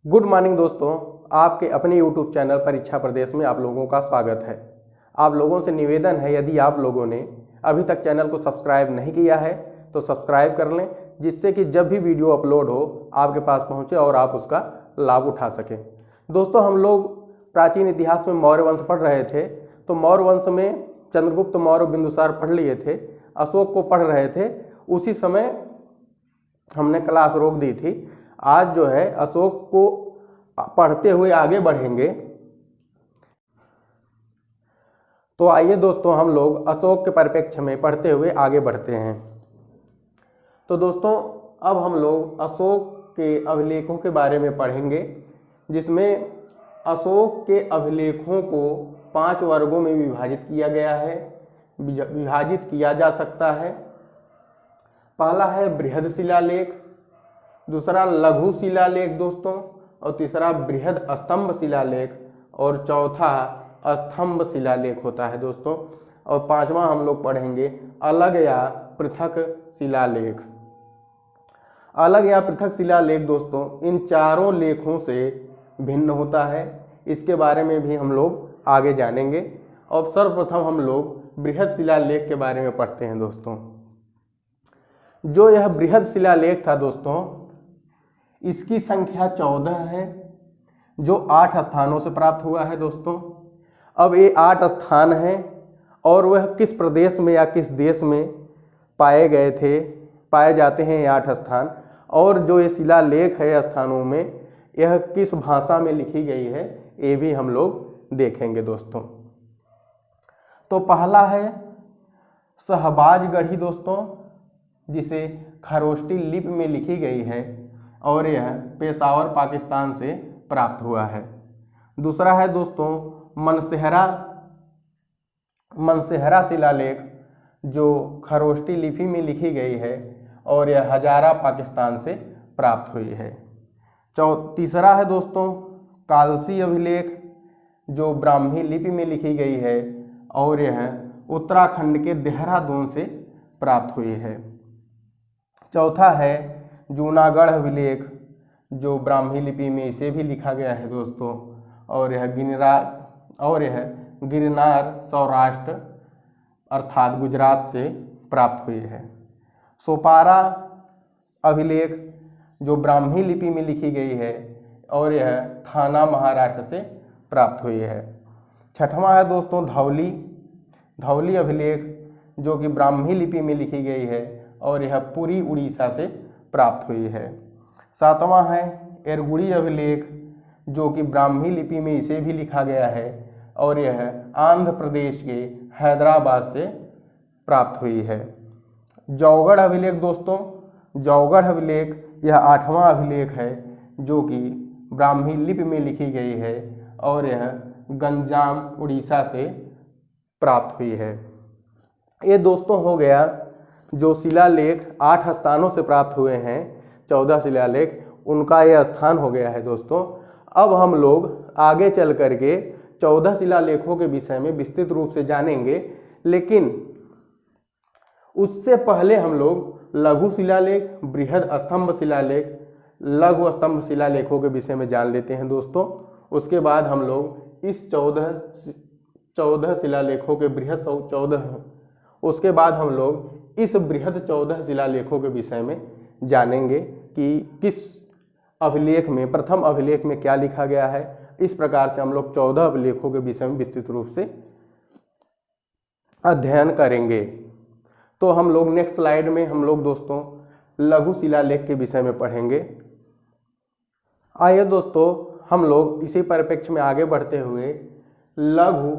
Good morning दोस्तों, आपके अपने YouTube चैनल परीक्षा प्रदेश में आप लोगों का स्वागत है। आप लोगों से निवेदन है, यदि आप लोगों ने अभी तक चैनल को सब्सक्राइब नहीं किया है तो सब्सक्राइब कर लें, जिससे कि जब भी वीडियो अपलोड हो आपके पास पहुंचे और आप उसका लाभ उठा सकें। दोस्तों, हम लोग प्राचीन इतिहास में मौर्य वंश पढ़ रहे थे, तो मौर्य वंश में चंद्रगुप्त मौर्य बिंदुसार पढ़ लिए थे, अशोक को पढ़ रहे थे। उसी समय हमने क्लास रोक दी थी। आज जो है अशोक को पढ़ते हुए आगे बढ़ेंगे। तो आइए दोस्तों, हम लोग अशोक के परिप्रेक्ष्य में पढ़ते हुए आगे बढ़ते हैं। तो दोस्तों, अब हम लोग अशोक के अभिलेखों के बारे में पढ़ेंगे, जिसमें अशोक के अभिलेखों को 5 वर्गों में विभाजित किया गया है, विभाजित किया जा सकता है। पहला है बृहद शिलालेख, दूसरा लघु शिलालेख दोस्तों, और तीसरा बृहद स्तंभ शिलालेख, और चौथा स्तंभ शिलालेख होता है दोस्तों। और पांचवा हम लोग पढ़ेंगे अलग या पृथक शिलालेख। अलग या पृथक शिलालेख दोस्तों इन चारों लेखों से भिन्न होता है, इसके बारे में भी हम लोग आगे जानेंगे। और सर्वप्रथम हम लोग बृहद शिलालेख के बारे में पढ़ते हैं दोस्तों। जो यह बृहद शिलालेख था दोस्तों, इसकी संख्या 14 है, जो 8 स्थानों से प्राप्त हुआ है दोस्तों। अब ये 8 स्थान हैं और वह किस प्रदेश में या किस देश में पाए जाते हैं ये 8 स्थान, और जो ये शिलालेख है स्थानों में, यह किस भाषा में लिखी गई है, ये भी हम लोग देखेंगे दोस्तों। तो पहला है शहबाजगढ़ी दोस्तों, जिसे खरोष्टी लिपि में लिखी गई है और यह पेशावर पाकिस्तान से प्राप्त हुआ है। दूसरा है दोस्तों मनसेहरा शिलालेख, जो खरोष्टी लिपि में लिखी गई है और यह हजारा पाकिस्तान से प्राप्त हुई है। तीसरा है दोस्तों कालसी अभिलेख, जो ब्राह्मी लिपि में लिखी गई है और यह उत्तराखंड के देहरादून से प्राप्त हुई है। चौथा है जूनागढ़ अभिलेख, जो ब्राह्मी लिपि में इसे भी लिखा गया है दोस्तों, और यह गिरनार सौराष्ट्र अर्थात गुजरात से प्राप्त हुई है। सोपारा अभिलेख, जो ब्राह्मी लिपि में लिखी गई है और यह थाना महाराष्ट्र से प्राप्त हुई है। छठवां है दोस्तों धौली अभिलेख, जो कि ब्राह्मी लिपि में लिखी गई है और यह पुरी उड़ीसा से प्राप्त हुई है। सातवां है एरगुड़ी अभिलेख, जो कि ब्राह्मी लिपि में इसे भी लिखा गया है और यह आंध्र प्रदेश के हैदराबाद से प्राप्त हुई है। जौगढ़ अभिलेख दोस्तों, जौगढ़ अभिलेख यह 8वां अभिलेख है, जो कि ब्राह्मी लिपि में लिखी गई है और यह गंजाम उड़ीसा से प्राप्त हुई है। ये दोस्तों हो गया जो शिलालेख 8 स्थानों से प्राप्त हुए हैं, 14 शिलालेख, उनका यह स्थान हो गया है दोस्तों। अब हम लोग आगे चल करके 14 शिलालेखों के विषय में विस्तृत रूप से जानेंगे, लेकिन उससे पहले हम लोग लघु शिलालेख, बृहद स्तंभ शिलालेख, लघु स्तंभ शिलालेखों के विषय में जान लेते हैं दोस्तों। उसके बाद हम लोग इस 14 शिलालेखों के उसके बाद हम लोग इस बृहद 14 शिलालेखों के विषय में जानेंगे कि किस अभिलेख में, प्रथम अभिलेख में क्या लिखा गया है। इस प्रकार से हम लोग 14 अभिलेखों के विषय में विस्तृत रूप से अध्ययन करेंगे। तो हम लोग नेक्स्ट स्लाइड में हम लोग दोस्तों लघु शिलालेख के विषय में पढ़ेंगे। आइए दोस्तों, हम लोग इसी परिप्रेक्ष्य में आगे बढ़ते हुए लघु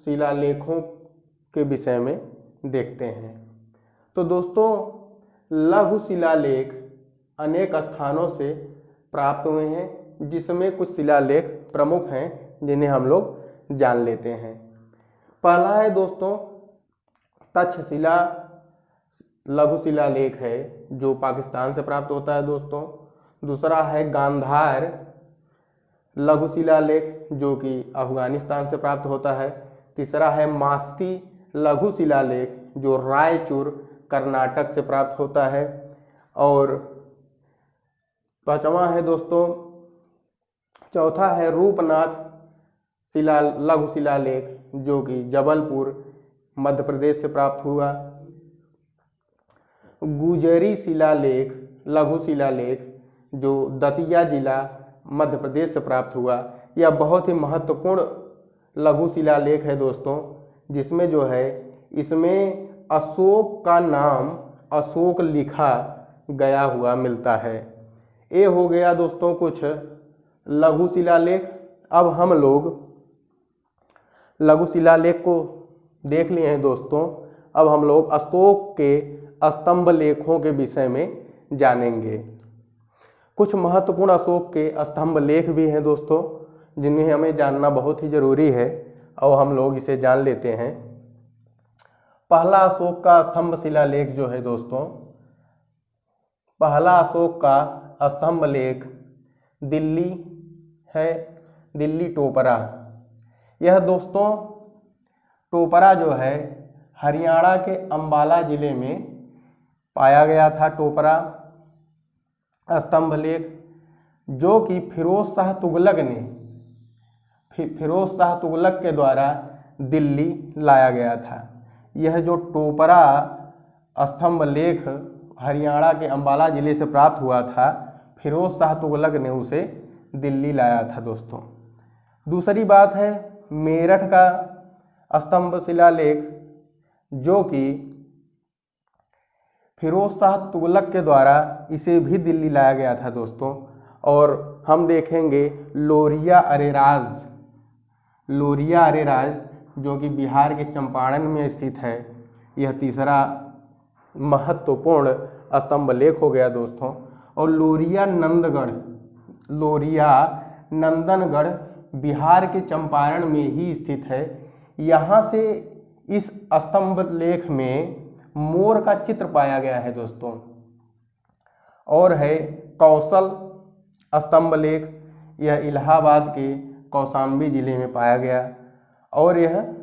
शिलालेखों के विषय में देखते हैं। तो दोस्तों लघु शिलालेख अनेक स्थानों से प्राप्त हुए हैं, जिसमें कुछ शिलालेख प्रमुख हैं जिन्हें हम लोग जान लेते हैं। पहला है दोस्तों तक्षशिला लघु शिलालेख है, जो पाकिस्तान से प्राप्त होता है दोस्तों। दूसरा है गांधार लघु शिलालेख, जो कि अफगानिस्तान से प्राप्त होता है। तीसरा है मास्ती लघु शिलालेख, जो रायचूर कर्नाटक से प्राप्त होता है। और पांचवा है दोस्तों चौथा है रूपनाथ लघु शिलालेख, जो कि जबलपुर मध्य प्रदेश से प्राप्त हुआ। गुजरी शिलालेख लघु शिलालेख, जो दतिया जिला मध्य प्रदेश से प्राप्त हुआ। यह बहुत ही महत्वपूर्ण लघु शिलालेख है दोस्तों, जिसमें जो है इसमें अशोक का नाम अशोक लिखा गया हुआ मिलता है। ये हो गया दोस्तों कुछ लघु शिलालेख। अब हम लोग लघु शिलालेख को देख लिए हैं दोस्तों, अब हम लोग अशोक के स्तंभ लेखों के विषय में जानेंगे। कुछ महत्वपूर्ण अशोक के स्तंभ लेख भी हैं दोस्तों, जिन्हें हमें जानना बहुत ही जरूरी है, और हम लोग इसे जान लेते हैं। पहला अशोक का स्तंभ शिलालेख जो है दोस्तों, पहला अशोक का स्तंभ लेख दिल्ली है, दिल्ली टोपरा। यह दोस्तों टोपरा जो है हरियाणा के अंबाला जिले में पाया गया था। टोपरा स्तंभ लेख जो कि फिरोज शाह तुगलक के द्वारा दिल्ली लाया गया था। यह जो टोपरा स्तंभ लेख हरियाणा के अंबाला जिले से प्राप्त हुआ था, फिरोज शाह तुगलक ने उसे दिल्ली लाया था दोस्तों। दूसरी बात है मेरठ का स्तंभ शिलालेख, जो कि फिरोज शाह तुगलक के द्वारा इसे भी दिल्ली लाया गया था दोस्तों। और हम देखेंगे लोरिया अरेराज जो कि बिहार के चंपारण में स्थित है। यह तीसरा महत्वपूर्ण स्तंभ लेख हो गया दोस्तों। और लोरिया नंदनगढ़ बिहार के चंपारण में ही स्थित है। यहाँ से इस स्तंभ लेख में मोर का चित्र पाया गया है दोस्तों। और है कौशल स्तंभ लेख, यह इलाहाबाद के कौशाम्बी जिले में पाया गया, और यह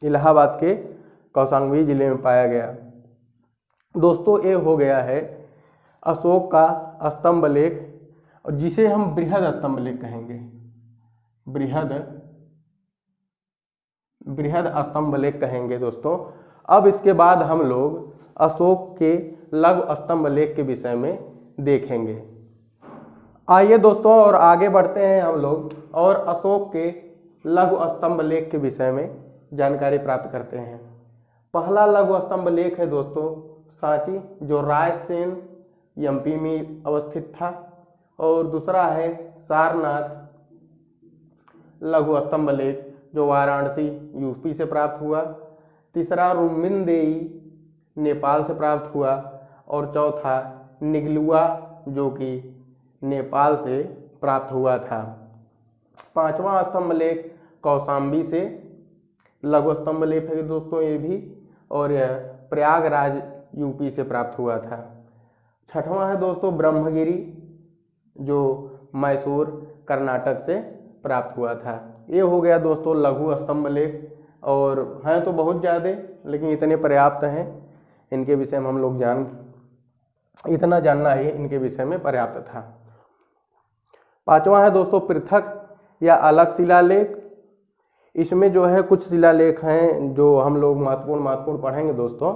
इलाहाबाद के कौशाम्बी जिले में पाया गया दोस्तों। ये हो गया है अशोक का स्तंभ लेख, जिसे हम बृहद स्तंभ लेख कहेंगे। बृहद स्तंभ लेख कहेंगे दोस्तों। अब इसके बाद हम लोग अशोक के लघु स्तंभ लेख के विषय में देखेंगे। आइए दोस्तों और आगे बढ़ते हैं हम लोग, और अशोक के लघु स्तंभ लेख के विषय में जानकारी प्राप्त करते हैं। पहला लघु स्तंभ लेख है दोस्तों सांची, जो रायसेन एमपी में अवस्थित था। और दूसरा है सारनाथ लघु स्तंभ लेख, जो वाराणसी यूपी से प्राप्त हुआ। तीसरा रुमिनदेई नेपाल से प्राप्त हुआ। और चौथा निगलुआ, जो कि नेपाल से प्राप्त हुआ था। पांचवा स्तंभ लेख कौशाम्बी से लघु स्तंभ लेख है दोस्तों ये भी, और यह प्रयागराज यूपी से प्राप्त हुआ था। छठवां है दोस्तों ब्रह्मगिरी, जो मैसूर कर्नाटक से प्राप्त हुआ था। ये हो गया दोस्तों लघु स्तंभ लेख, और हैं तो बहुत ज़्यादा, लेकिन इतने पर्याप्त हैं। इनके विषय में हम लोग इतना जानना ही इनके विषय में पर्याप्त था। पांचवा है दोस्तों पृथक या अलग शिलालेख। इसमें जो है कुछ शिलालेख हैं जो हम लोग महत्वपूर्ण पढ़ेंगे दोस्तों।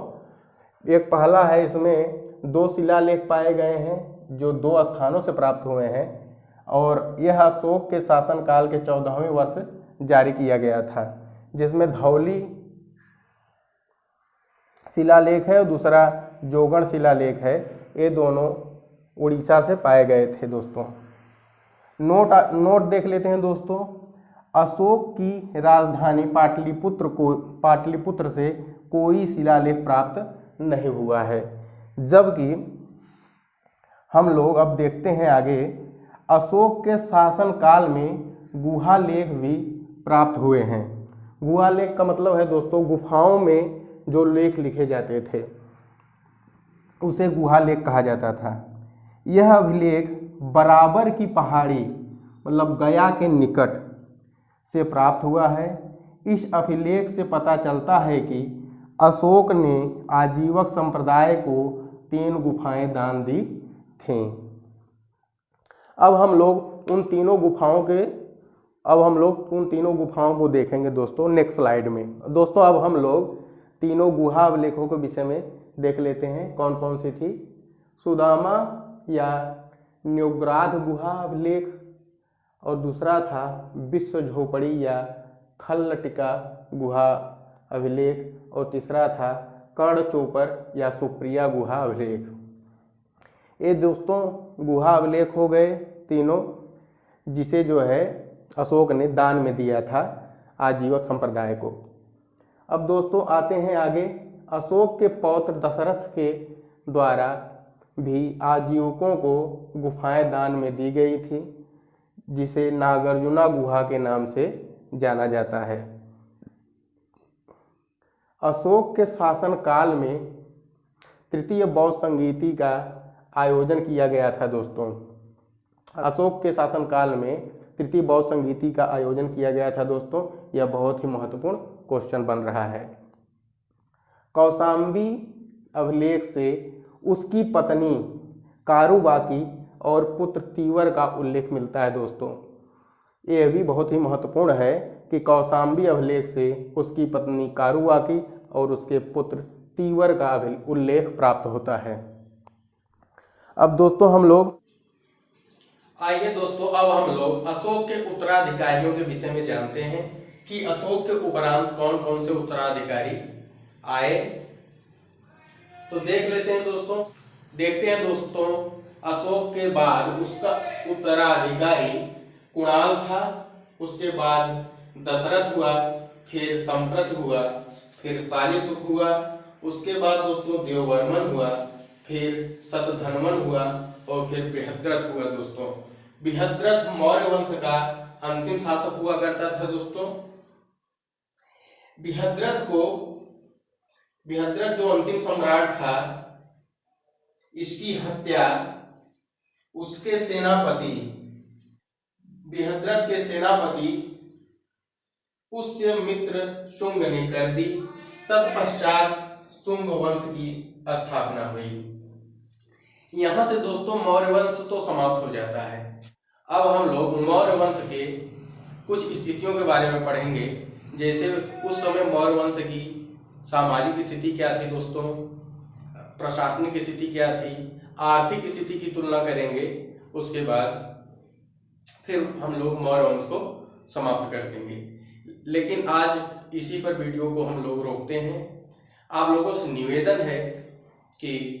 एक पहला है, इसमें 2 शिलालेख पाए गए हैं जो 2 स्थानों से प्राप्त हुए हैं, और यह अशोक के शासनकाल के 14वें वर्ष जारी किया गया था, जिसमें धौली शिलालेख है और दूसरा जोगण शिलालेख है। ये दोनों उड़ीसा से पाए गए थे दोस्तों। नोट देख लेते हैं दोस्तों। अशोक की राजधानी पाटलिपुत्र से कोई शिलालेख प्राप्त नहीं हुआ है, जबकि हम लोग अब देखते हैं आगे अशोक के शासन काल में गुहा लेख भी प्राप्त हुए हैं। गुहा लेख का मतलब है दोस्तों गुफाओं में जो लेख लिखे जाते थे उसे गुहा लेख कहा जाता था। यह अभिलेख बराबर की पहाड़ी मतलब गया के निकट से प्राप्त हुआ है। इस अभिलेख से पता चलता है कि अशोक ने आजीवक संप्रदाय को 3 गुफाएं दान दी थीं। अब हम लोग उन तीनों गुफाओं को देखेंगे दोस्तों नेक्स्ट स्लाइड में। दोस्तों अब हम लोग तीनों गुहा अभिलेखों के विषय में देख लेते हैं कौन कौन सी थी। सुदामा या न्योग्राध गुहा अभिलेख, और दूसरा था विश्व झोपड़ी या खल्लटिका गुहा अभिलेख, और तीसरा था कर्ण चोपर या सुप्रिया गुहा अभिलेख। ये दोस्तों गुहा अभिलेख हो गए तीनों, जिसे जो है अशोक ने दान में दिया था आजीवक संप्रदाय को। अब दोस्तों आते हैं आगे। अशोक के पौत्र दशरथ के द्वारा भी आजीवकों को गुफाएं दान में दी गई थी, जिसे नागार्जुना गुहा के नाम से जाना जाता है। अशोक के शासनकाल में तृतीय बौद्ध संगीति का आयोजन किया गया था दोस्तों। अशोक के शासनकाल में तृतीय बौद्ध संगीति का आयोजन किया गया था दोस्तों। यह बहुत ही महत्वपूर्ण क्वेश्चन बन रहा है। कौशाम्बी अभिलेख से उसकी पत्नी कारुबाकी और पुत्र तीवर का उल्लेख मिलता है दोस्तों। यह भी बहुत ही महत्वपूर्ण है कि कौशाम्बी अभिलेख से उसकी पत्नी कारुबाकी और उसके पुत्र तीवर का उल्लेख प्राप्त होता है। अब दोस्तों हम लोग अब हम लोग अशोक के उत्तराधिकारियों के विषय में जानते हैं कि अशोक के उपरांत कौन कौन से उत्तराधिकारी आए। तो देख लेते हैं दोस्तों। देखते हैं दोस्तों, अशोक के बाद उसका उत्तराधिकारी कुणाल था, उसके बाद दशरथ हुआ, फिर संप्रत हुआ, फिर शालिशुक हुआ, उसके बाद दोस्तों देववर्मन हुआ, फिर शतधन्वन हुआ और फिर बृहद्रथ हुआ दोस्तों। बृहद्रथ मौर्य वंश का अंतिम शासक हुआ करता था दोस्तों। बृहद्रथ जो अंतिम सम्राट था, इसकी हत्या उसके बृहद्रथ के सेनापति पुष्यमित्र शुंग ने कर दी। तत्पश्चात शुंग वंश की स्थापना हुई। यहां से दोस्तों मौर्य वंश तो समाप्त हो जाता है। अब हम लोग मौर्य वंश के कुछ स्थितियों के बारे में पढ़ेंगे। जैसे उस समय मौर्य वंश की सामाजिक स्थिति क्या थी दोस्तों, प्रशासनिक स्थिति क्या थी, आर्थिक स्थिति की तुलना करेंगे। उसके बाद फिर हम लोग मौर्य वंश को समाप्त कर देंगे। लेकिन आज इसी पर वीडियो को हम लोग रोकते हैं। आप लोगों से निवेदन है कि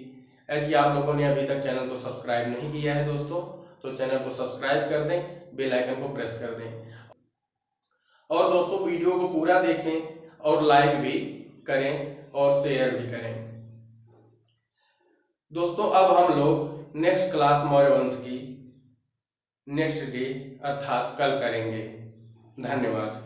यदि आप लोगों ने अभी तक चैनल को सब्सक्राइब नहीं किया है दोस्तों, तो चैनल को सब्सक्राइब कर दें, बेल आइकन को प्रेस कर दें, और दोस्तों वीडियो को पूरा देखें और लाइक भी करें और शेयर भी करें। दोस्तों अब हम लोग नेक्स्ट क्लास मौर्य वंश की नेक्स्ट डे अर्थात कल करेंगे। धन्यवाद।